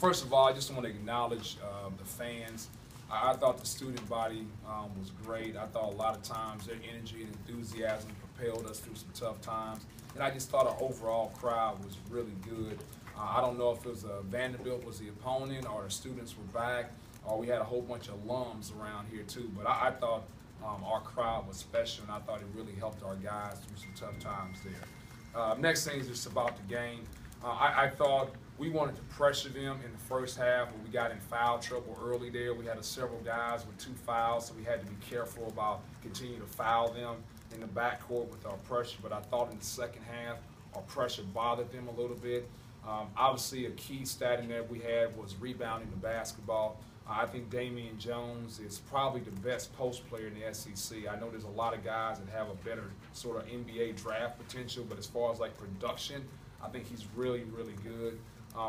First of all, I just want to acknowledge the fans. I thought the student body was great. I thought a lot of times their energy and enthusiasm propelled us through some tough times. And I just thought our overall crowd was really good. I don't know if it was Vanderbilt was the opponent or the students were back or we had a whole bunch of alums around here too. But I thought our crowd was special, and I thought it really helped our guys through some tough times there. Next thing is just about the game. I thought we wanted to pressure them in the first half, but we got in foul trouble early there. We had several guys with 2 fouls, so we had to be careful about continuing to foul them in the backcourt with our pressure. But I thought in the second half, our pressure bothered them a little bit. Obviously, a key stat in there we had was rebounding the basketball. I think Damian Jones is probably the best post player in the SEC. I know there's a lot of guys that have a better sort of NBA draft potential, but as far as like production, I think he's really, really good.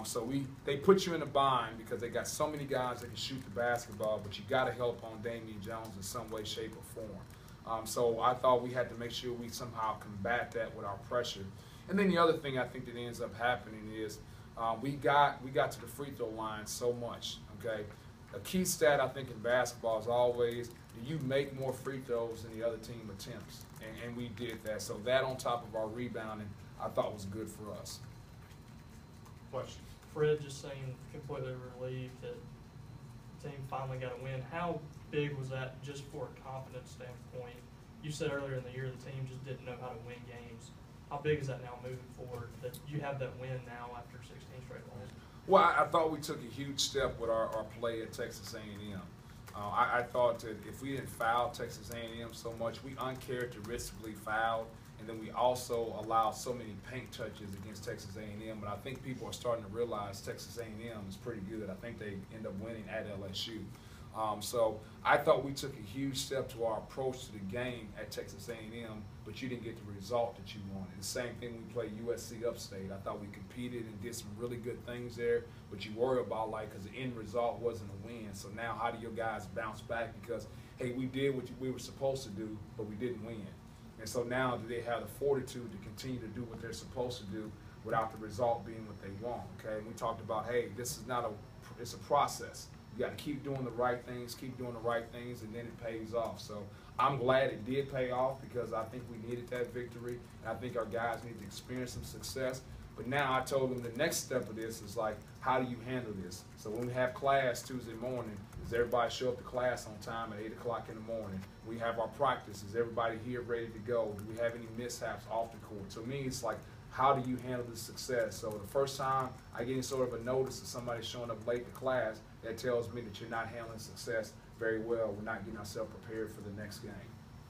So they put you in a bind because they got so many guys that can shoot the basketball, but you got to help on Damian Jones in some way, shape, or form. So I thought we had to make sure we somehow combat that with our pressure. And then the other thing I think that ends up happening is we got to the free throw line so much. Okay, a key stat I think in basketball is always, do you make more free throws than the other team attempts? And we did that. So that on top of our rebounding, I thought was good for us. Question. Fred just saying completely relieved that the team finally got a win. How big was that just for a confidence standpoint? You said earlier in the year the team just didn't know how to win games. How big is that now moving forward that you have that win now after 16 straight losses? Well, I thought we took a huge step with our play at Texas A&M. I thought that if we didn't foul Texas A&M so much, we uncharacteristically fouled, and then we also allowed so many paint touches against Texas A&M. But I think people are starting to realize Texas A&M is pretty good. I think they end up winning at LSU. So I thought we took a huge step to our approach to the game at Texas A&M, but you didn't get the result that you wanted. The same thing we played USC Upstate. I thought we competed and did some really good things there, but you worry about because the end result wasn't a win. So now how do your guys bounce back because, hey, we did what we were supposed to do, but we didn't win. And so now do they have the fortitude to continue to do what they're supposed to do without the result being what they want, okay? And we talked about, hey, this is not it's a process. You got to keep doing the right things, and then it pays off. So I'm glad it did pay off because I think we needed that victory, and I think our guys need to experience some success. But now I told them the next step of this is like, how do you handle this? So when we have class Tuesday morning, does everybody show up to class on time at 8 o'clock in the morning? We have our practice. Is everybody here ready to go? Do we have any mishaps off the court? To me, it's like, how do you handle the success? So the first time I get any sort of a notice of somebody showing up late to class, that tells me that you're not handling success very well. We're not getting ourselves prepared for the next game.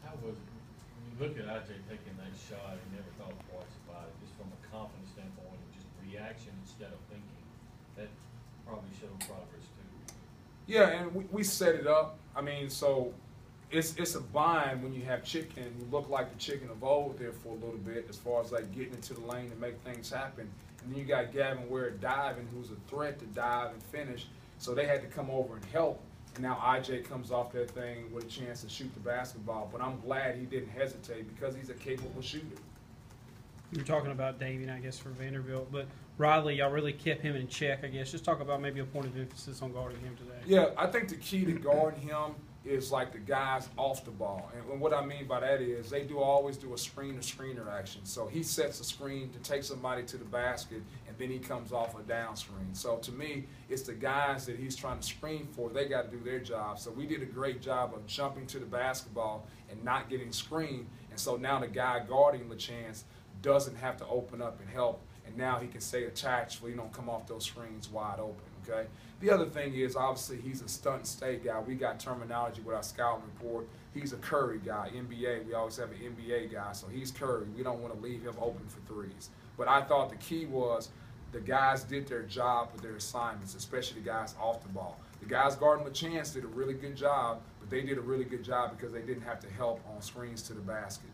How was it? When you look at IJ taking that shot, he never thought twice about it, just from a confidence standpoint and just reaction instead of thinking. That probably showed progress too. Yeah, and we set it up. I mean, so it's a bind when you have chicken. You look like the chicken of old there for a little bit as far as like getting into the lane and make things happen. And then you got Gavin Ware diving, who's a threat to dive and finish. So they had to come over and help. And now IJ comes off that thing with a chance to shoot the basketball. But I'm glad he didn't hesitate because he's a capable shooter. You were talking about Damian, I guess, for Vanderbilt. But Riley, y'all really kept him in check, I guess. Just talk about maybe a point of emphasis on guarding him today. Yeah, I think the key to guarding him is like the guys off the ball. And what I mean by that is they always do a screen-to-screener action. So he sets a screen to take somebody to the basket, and then he comes off a down screen. So to me, it's the guys that he's trying to screen for. They got to do their job. So we did a great job of jumping to the basketball and not getting screened. And so now the guy guarding LaChance doesn't have to open up and help. And now he can stay attached so he don't come off those screens wide open, okay? The other thing is, obviously, he's a stunt and stay guy. We got terminology with our scouting report. He's a Curry guy, NBA. We always have an NBA guy, so he's Curry. We don't want to leave him open for threes. But I thought the key was the guys did their job with their assignments, especially the guys off the ball. The guys guarding LaChance did a really good job, but they did a really good job because they didn't have to help on screens to the basket.